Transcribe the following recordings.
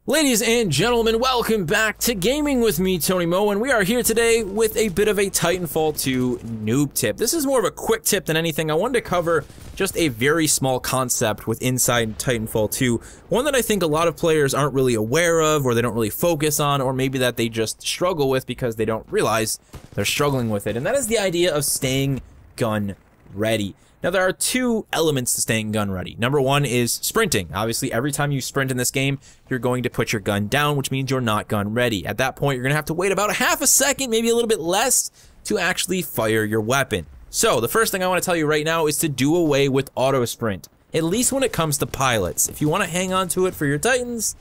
Ladies and gentlemen, welcome back to Gaming with me, Tony Mo, and we are here today with a bit of a Titanfall 2 noob tip. This is more of a quick tip than anything. I wanted to cover just a very small concept with inside Titanfall 2, one that I think a lot of players aren't really aware of, or they don't really focus on, or maybe that they just struggle with because they don't realize they're struggling with it, and that is the idea of staying gun ready. Now, there are two elements to staying gun ready. Number one is sprinting. Obviously, every time you sprint in this game, you're going to put your gun down, which means you're not gun ready. At that point, you're going to have to wait about a half a second, maybe a little bit less, to actually fire your weapon. So, the first thing I want to tell you right now is to do away with auto sprint, at least when it comes to pilots. If you want to hang on to it for your Titans,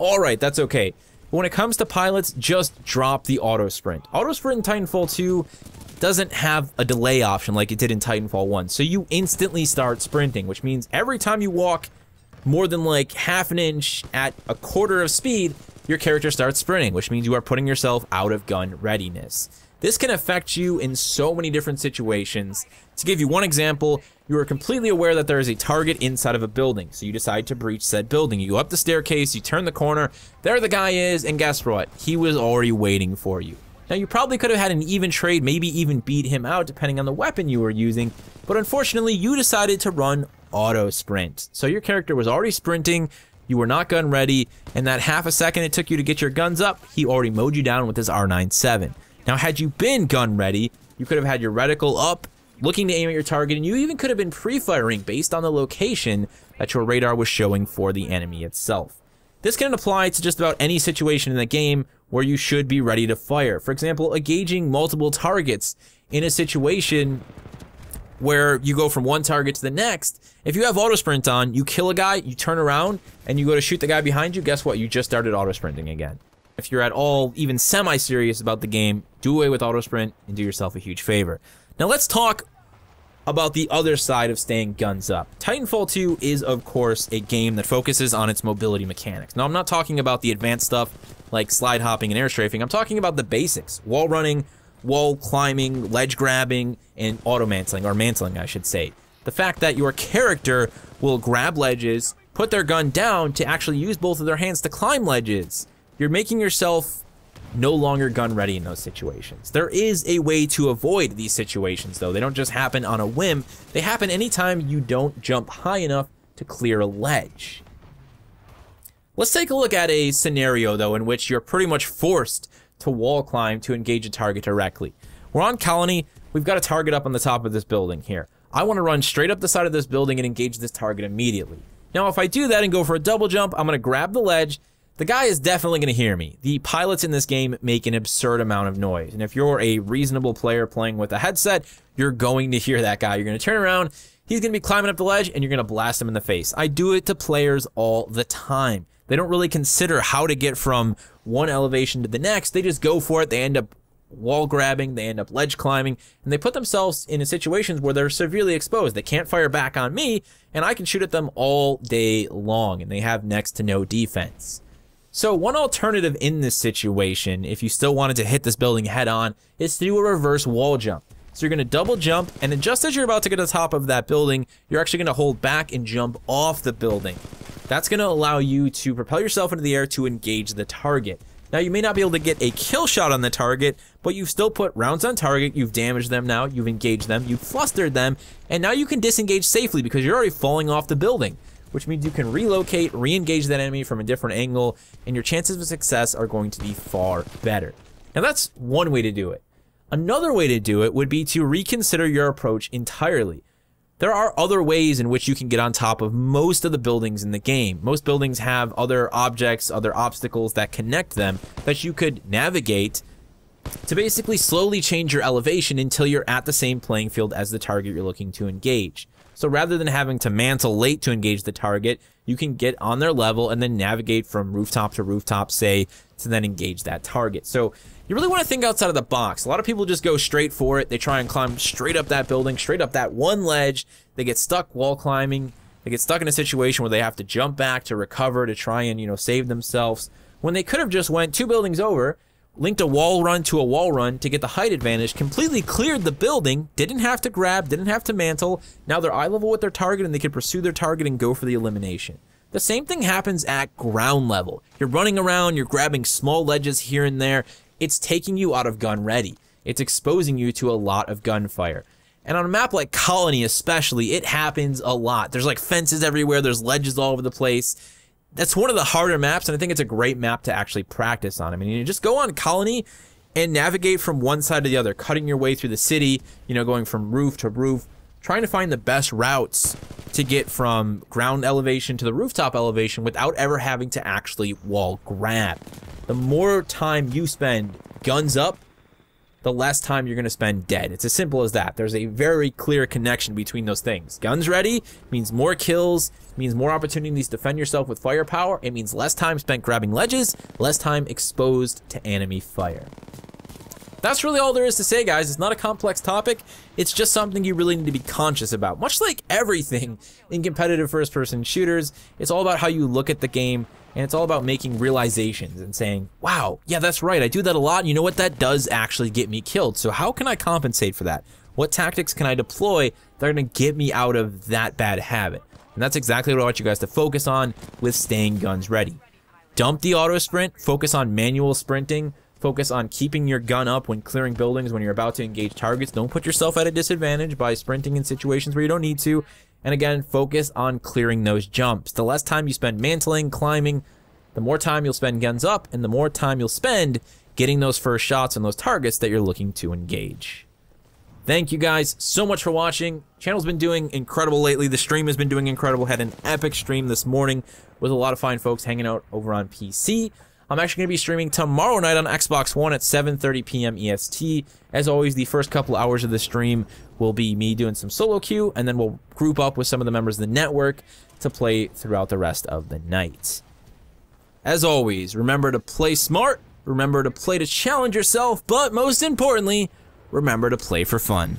alright, that's okay. But when it comes to pilots, just drop the auto sprint. Auto sprint in Titanfall 2 doesn't have a delay option like it did in Titanfall 1, so you instantly start sprinting, which means every time you walk more than like half an inch at a quarter of speed, your character starts sprinting, which means you are putting yourself out of gun readiness. This can affect you in so many different situations. To give you one example, you are completely aware that there is a target inside of a building, so you decide to breach said building. You go up the staircase, you turn the corner, there the guy is, and guess what? He was already waiting for you. Now, you probably could have had an even trade, maybe even beat him out depending on the weapon you were using, but unfortunately, you decided to run auto sprint. So your character was already sprinting, you were not gun ready, and that half a second it took you to get your guns up, he already mowed you down with his R97. Now, had you been gun ready, you could have had your reticle up, looking to aim at your target, and you even could have been pre-firing based on the location that your radar was showing for the enemy itself. This can apply to just about any situation in the game where you should be ready to fire. For example, engaging multiple targets in a situation where you go from one target to the next. If you have auto sprint on, you kill a guy, you turn around, and you go to shoot the guy behind you, guess what? You just started auto sprinting again. If you're at all even semi-serious about the game, do away with auto sprint and do yourself a huge favor. Now let's talk about the other side of staying guns up. Titanfall 2 is, of course, a game that focuses on its mobility mechanics. Now, I'm not talking about the advanced stuff like slide hopping and air strafing. I'm talking about the basics. Wall running, wall climbing, ledge grabbing, and auto mantling, or mantling, I should say. The fact that your character will grab ledges, put their gun down to actually use both of their hands to climb ledges. You're making yourself no longer gun ready in those situations. There is a way to avoid these situations, though. They don't just happen on a whim. They happen anytime you don't jump high enough to clear a ledge. Let's take a look at a scenario, though, in which you're pretty much forced to wall climb to engage a target directly. We're on Colony. We've got a target up on the top of this building here. I want to run straight up the side of this building and engage this target immediately. Now, if I do that and go for a double jump, I'm going to grab the ledge. The guy is definitely going to hear me. The pilots in this game make an absurd amount of noise, and if you're a reasonable player playing with a headset, you're going to hear that guy. You're going to turn around, he's going to be climbing up the ledge, and you're going to blast him in the face. I do it to players all the time. They don't really consider how to get from one elevation to the next. They just go for it. They end up wall grabbing, they end up ledge climbing, and they put themselves in situations where they're severely exposed. They can't fire back on me, and I can shoot at them all day long, and they have next to no defense. So one alternative in this situation, if you still wanted to hit this building head on, is to do a reverse wall jump. So you're going to double jump, and then just as you're about to get to the top of that building, you're actually going to hold back and jump off the building. That's going to allow you to propel yourself into the air to engage the target. Now, you may not be able to get a kill shot on the target, but you've still put rounds on target, you've damaged them now, you've engaged them, you've flustered them, and now you can disengage safely because you're already falling off the building, which means you can relocate, re-engage that enemy from a different angle, and your chances of success are going to be far better. Now, that's one way to do it. Another way to do it would be to reconsider your approach entirely. There are other ways in which you can get on top of most of the buildings in the game. Most buildings have other objects, other obstacles that connect them that you could navigate to basically slowly change your elevation until you're at the same playing field as the target you're looking to engage. So rather than having to mantle late to engage the target, you can get on their level and then navigate from rooftop to rooftop, say, to then engage that target. So you really want to think outside of the box. A lot of people just go straight for it. They try and climb straight up that building, straight up that one ledge. They get stuck wall climbing. They get stuck in a situation where they have to jump back to recover, to try and, save themselves, when they could have just went 2 buildings over, linked a wall run to a wall run to get the height advantage, completely cleared the building, didn't have to grab, didn't have to mantle. Now they're eye level with their target and they can pursue their target and go for the elimination. The same thing happens at ground level. You're running around, you're grabbing small ledges here and there. It's taking you out of gun ready. It's exposing you to a lot of gunfire. And on a map like Colony especially, it happens a lot. There's like fences everywhere, there's ledges all over the place. That's one of the harder maps, and I think it's a great map to actually practice on. I mean, you just go on Colony and navigate from one side to the other, cutting your way through the city, you know, going from roof to roof, trying to find the best routes to get from ground elevation to the rooftop elevation without ever having to actually wall grab. The more time you spend guns up, the less time you're going to spend dead. It's as simple as that. There's a very clear connection between those things. Guns ready means more kills, means more opportunities to defend yourself with firepower. It means less time spent grabbing ledges, less time exposed to enemy fire. That's really all there is to say, guys. It's not a complex topic. It's just something you really need to be conscious about. Much like everything in competitive first-person shooters, it's all about how you look at the game, and it's all about making realizations and saying, wow, yeah, that's right, I do that a lot, and you know what, that does actually get me killed. So how can I compensate for that? What tactics can I deploy that are going to get me out of that bad habit? And that's exactly what I want you guys to focus on with staying guns ready. Dump the auto sprint, focus on manual sprinting, focus on keeping your gun up when clearing buildings when you're about to engage targets. Don't put yourself at a disadvantage by sprinting in situations where you don't need to. And again, focus on clearing those jumps. The less time you spend mantling, climbing, the more time you'll spend guns up, and the more time you'll spend getting those first shots on those targets that you're looking to engage. Thank you guys so much for watching. Channel's been doing incredible lately. The stream has been doing incredible. Had an epic stream this morning with a lot of fine folks hanging out over on PC. I'm actually going to be streaming tomorrow night on Xbox One at 7:30 p.m. EST. As always, the first couple hours of the stream will be me doing some solo queue, and then we'll group up with some of the members of the network to play throughout the rest of the night. As always, remember to play smart, remember to play to challenge yourself, but most importantly, remember to play for fun.